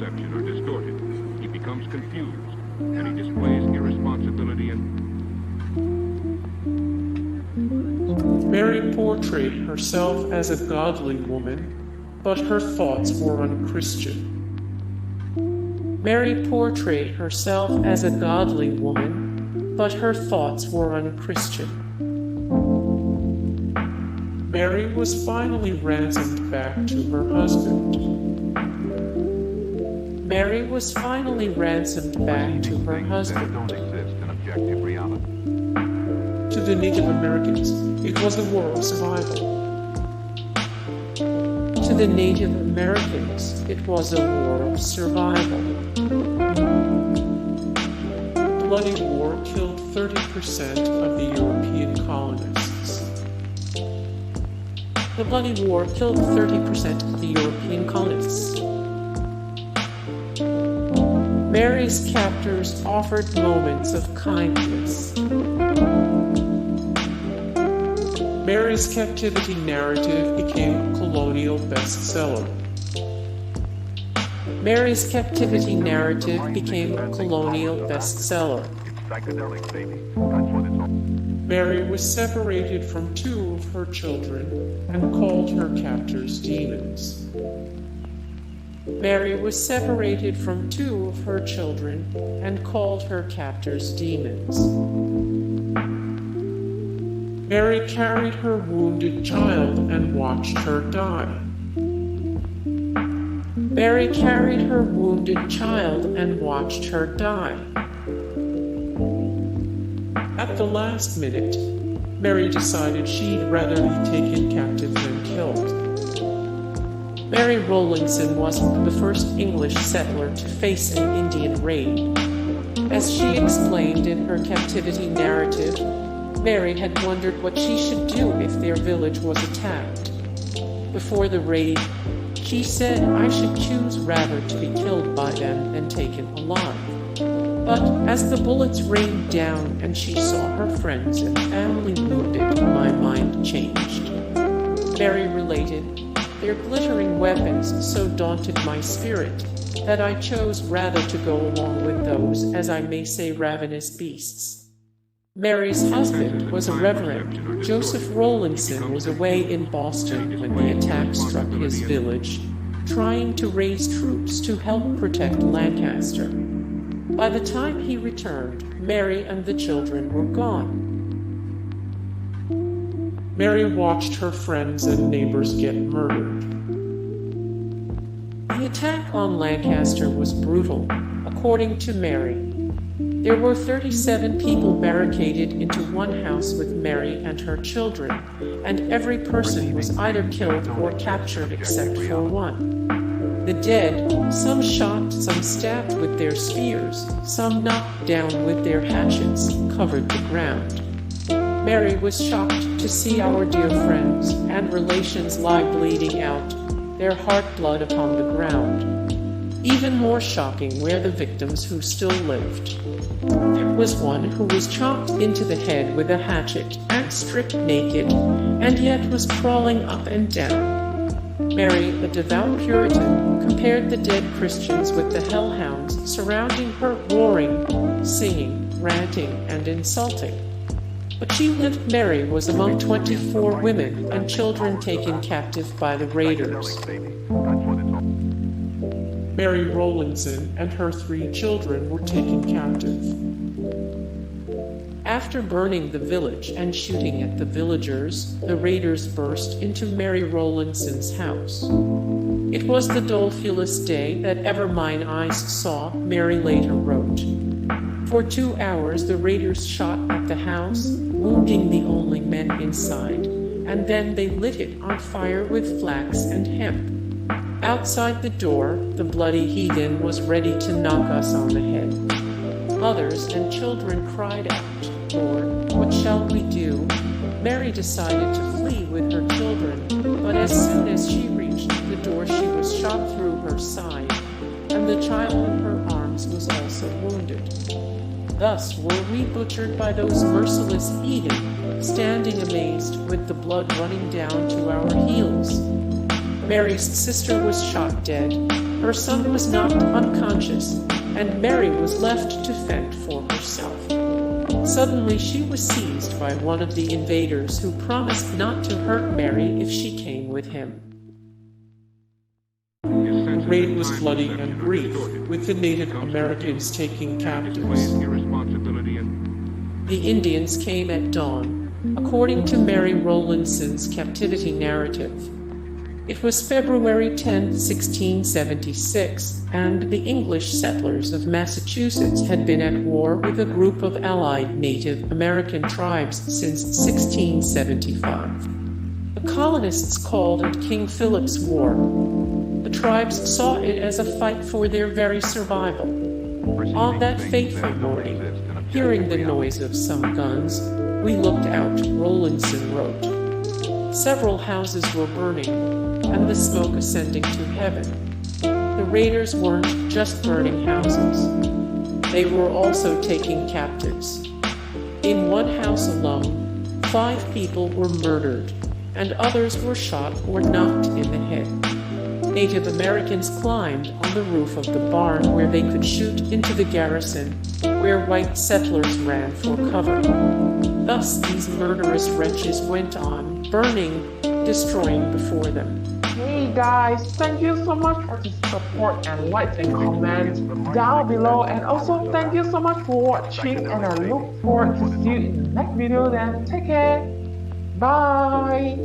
perception are distorted. He becomes confused, and he displays irresponsibility and... Mary portrayed herself as a godly woman, but her thoughts were unchristian. Mary portrayed herself as a godly woman, but her thoughts were unchristian. Mary was finally ransomed back to her husband. Mary was finally ransomed back to her husband. Don't exist in objective reality. To the Native Americans, it was a war of survival. To the Native Americans, it was a war of survival. The Bloody War killed 30% of the European colonists. The Bloody War killed 30% of the European colonists. Mary's captors offered moments of kindness. Mary's Captivity narrative became a Colonial bestseller. Mary's Captivity narrative became a Colonial bestseller. Mary was separated from two of her children and called her captors demons. Mary was separated from two of her children and called her captors demons. Mary carried her wounded child and watched her die. Mary carried her wounded child and watched her die. At the last minute, Mary decided she'd rather be taken captive than killed. Mary Rowlandson wasn't the first English settler to face an Indian raid. As she explained in her Captivity narrative, Mary had wondered what she should do if their village was attacked. Before the raid, she said, "I should choose rather to be killed by them than taken alive." But as the bullets rained down and she saw her friends and family wounded, my mind changed. Mary related, "Their glittering weapons so daunted my spirit that I chose rather to go along with those, as I may say, ravenous beasts." Mary's husband was a reverend. Joseph Rowlandson was away in Boston when the attack struck his village, trying to raise troops to help protect Lancaster. By the time he returned, Mary and the children were gone. Mary watched her friends and neighbors get murdered. The attack on Lancaster was brutal, according to Mary. There were 37 people barricaded into one house with Mary and her children, and every person was either killed or captured except for one. The dead, some shot, some stabbed with their spears, some knocked down with their hatchets, covered the ground. Mary was shocked to see our dear friends and relations lie bleeding out, their heart blood upon the ground. Even more shocking were the victims who still lived. There was one who was chopped into the head with a hatchet and stripped naked, and yet was crawling up and down. Mary, a devout Puritan, compared the dead Christians with the hell-hounds surrounding her, roaring, singing, ranting, and insulting. But she lived. Mary was among 24 women and children taken captive by the raiders. Mary Rowlandson and her 3 children were taken captive. After burning the village and shooting at the villagers, the raiders burst into Mary Rowlandson's house. "It was the dolefulest day that ever mine eyes saw," Mary later wrote. For 2 hours the raiders shot at the house, wounding the only men inside, and then they lit it on fire with flax and hemp. Outside the door, the bloody heathen was ready to knock us on the head. Mothers and children cried out, "Lord, what shall we do?" Mary decided to flee with her children, but as soon as she reached the door she was shot through her side, and the child in her arms was also wounded. Thus were we butchered by those merciless heathen, standing amazed with the blood running down to our heels. Mary's sister was shot dead, Her son was knocked unconscious, and Mary was left to fend for herself. Suddenly she was seized by one of the invaders, who promised not to hurt Mary if she came with him. The raid was bloody and brief, with the Native Americans taking captives. The Indians came at dawn, according to Mary Rowlandson's Captivity narrative. It was February 10, 1676, and the English settlers of Massachusetts had been at war with a group of allied Native American tribes since 1675. The colonists called it King Philip's War. The tribes saw it as a fight for their very survival. On that fateful morning, hearing the noise of some guns, we looked out, Rowlandson wrote. Several houses were burning, and the smoke ascending to heaven. The raiders weren't just burning houses. They were also taking captives. In one house alone, 5 people were murdered, and others were shot or knocked in the head. Native Americans climbed on the roof of the barn where they could shoot into the garrison, where white settlers ran for cover. Thus these murderous wretches went on, burning, destroying before them. Hey guys, thank you so much for the support and likes and comments down below, and also thank you so much for watching, and I look forward to see you in the next video. Then take care, bye.